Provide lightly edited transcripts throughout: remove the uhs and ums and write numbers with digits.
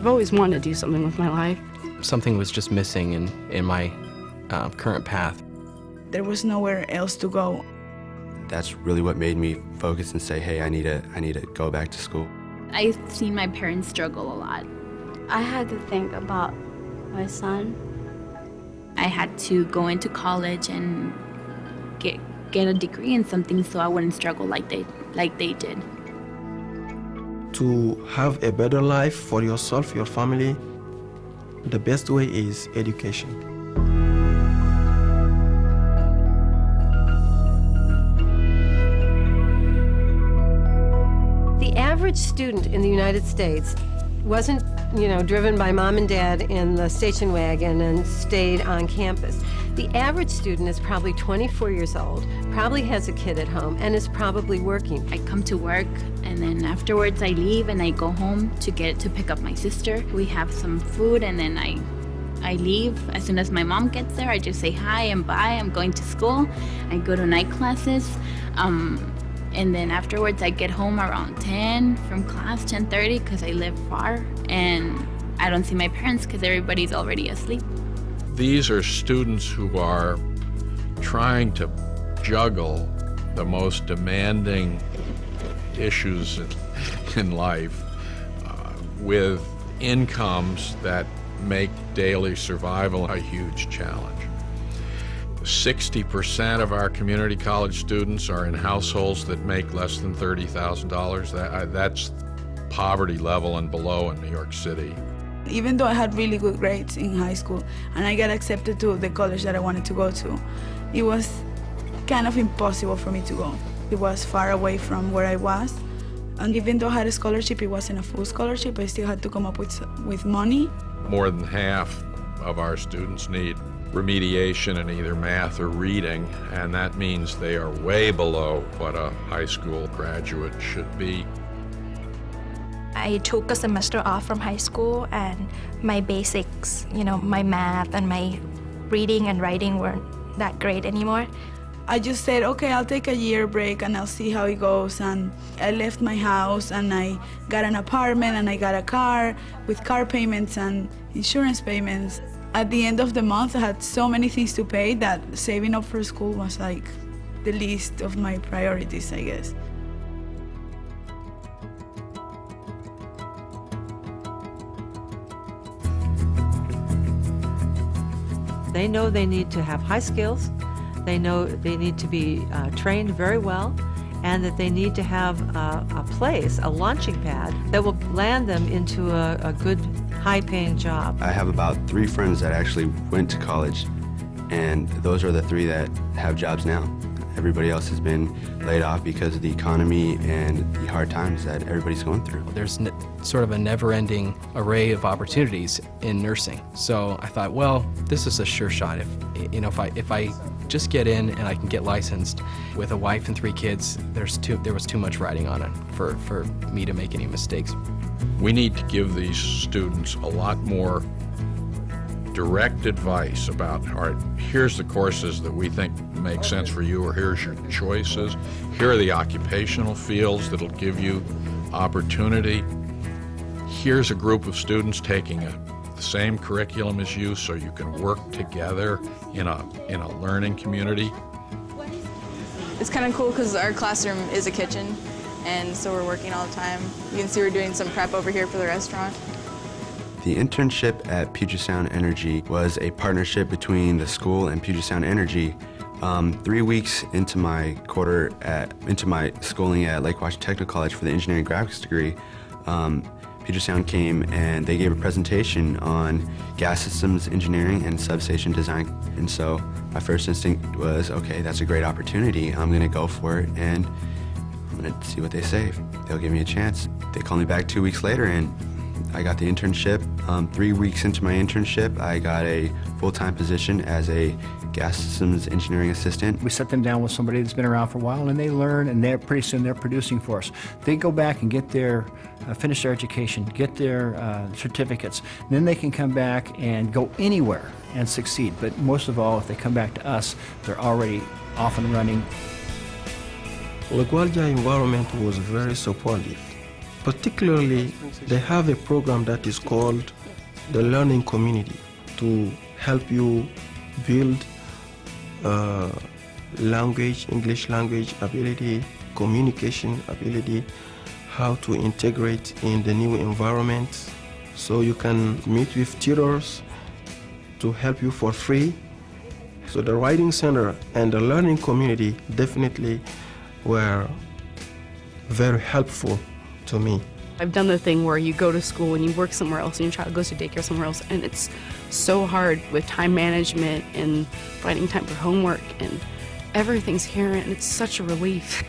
I've always wanted to do something with my life. Something was just missing in my current path. There was nowhere else to go. That's really what made me focus and say, hey, I need to go back to school. I've seen my parents struggle a lot. I had to think about my son. I had to go into college and get a degree in something so I wouldn't struggle like they did. To have a better life for yourself, your family, the best way is education. The average student in the United States wasn't, driven by mom and dad in the station wagon and stayed on campus. The average student is probably 24 years old, probably has a kid at home, and is probably working. I come to work, and then afterwards I leave and I go home to pick up my sister. We have some food, and then I leave. As soon as my mom gets there, I just say hi and bye. I'm going to school. I go to night classes. And then afterwards, I get home around 10 from class, 10:30, because I live far, and I don't see my parents because everybody's already asleep. These are students who are trying to juggle the most demanding issues in life with incomes that make daily survival a huge challenge. 60% of our community college students are in households that make less than $30,000. That's poverty level and below in New York City. Even though I had really good grades in high school and I got accepted to the college that I wanted to go to, it was kind of impossible for me to go. It was far away from where I was. And even though I had a scholarship, it wasn't a full scholarship. I still had to come up with money. More than half of our students need remediation in either math or reading, and that means they are way below what a high school graduate should be. I took a semester off from high school, and my basics, my math and my reading and writing weren't that great anymore. I just said, okay, I'll take a year break and I'll see how it goes. And I left my house and I got an apartment and I got a car with car payments and insurance payments. At the end of the month, I had so many things to pay that saving up for school was like the least of my priorities, I guess. They know they need to have high skills. They know they need to be trained very well, and that they need to have a place, a launching pad, that will land them into a good, high-paying job. I have about 3 friends that actually went to college, and those are the 3 that have jobs now. Everybody else has been laid off because of the economy and the hard times that everybody's going through. There's sort of a never-ending array of opportunities in nursing. So I thought, well, this is a sure shot. If I just get in and I can get licensed with a wife and 3 kids, there was too much riding on it for me to make any mistakes. We need to give these students a lot more direct advice about, all right, here's the courses that we think make sense for you, or here's your choices. Here are the occupational fields that'll give you opportunity. Here's a group of students taking the same curriculum as you so you can work together in a learning community. It's kind of cool because our classroom is a kitchen, and so we're working all the time. You can see we're doing some prep over here for the restaurant. The internship at Puget Sound Energy was a partnership between the school and Puget Sound Energy. 3 weeks into my schooling at Lake Washington Technical College for the engineering graphics degree, Puget Sound came and they gave a presentation on gas systems engineering and substation design. And so my first instinct was, okay, that's a great opportunity. I'm gonna go for it and I'm gonna see what they say. They'll give me a chance. They called me back 2 weeks later and I got the internship. 3 weeks into my internship, I got a full-time position as a gas systems engineering assistant. We set them down with somebody that's been around for a while, and they learn, and pretty soon they're producing for us. They go back and get their, finish their education, get their certificates, and then they can come back and go anywhere and succeed. But most of all, if they come back to us, they're already off and running. LaGuardia environment was very supportive. Particularly, they have a program that is called the Learning Community to help you build language, English language ability, communication ability, how to integrate in the new environment. So you can meet with tutors to help you for free. So the Writing Center and the Learning Community definitely were very helpful to me. I've done the thing where you go to school and you work somewhere else and your child goes to daycare somewhere else, and it's so hard with time management and finding time for homework, and everything's here, and it's such a relief.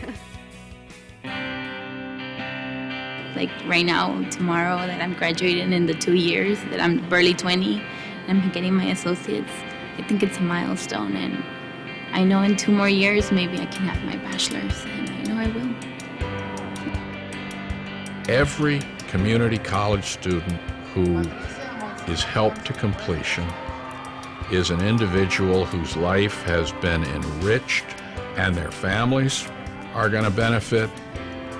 Like right now, tomorrow, that I'm graduating in the 2 years, that I'm barely 20, and I'm getting my associates. I think it's a milestone, and I know in 2 more years, maybe I can have my bachelor's, and I know I will. Every community college student who is helped to completion is an individual whose life has been enriched, and their families are going to benefit,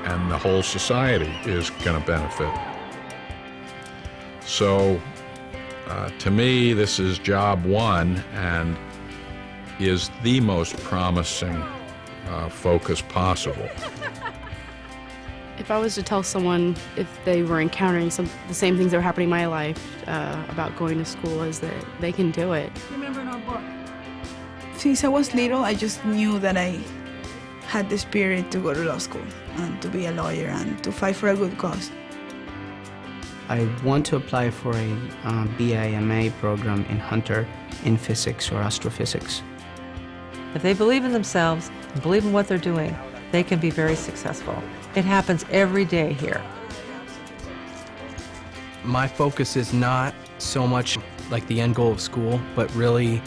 and the whole society is going to benefit. So, to me, this is job one and is the most promising focus possible. If I was to tell someone if they were encountering the same things that were happening in my life about going to school, is that they can do it. Remember in our book. Since I was little, I just knew that I had the spirit to go to law school and to be a lawyer and to fight for a good cause. I want to apply for a BIMA program in Hunter in physics or astrophysics. If they believe in themselves and believe in what they're doing, they can be very successful. It happens every day here. My focus is not so much like the end goal of school, but really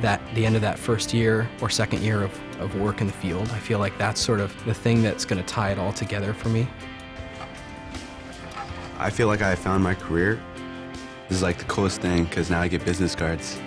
the end of that first year or second year of work in the field. I feel like that's sort of the thing that's going to tie it all together for me. I feel like I found my career. This is like the coolest thing because now I get business cards.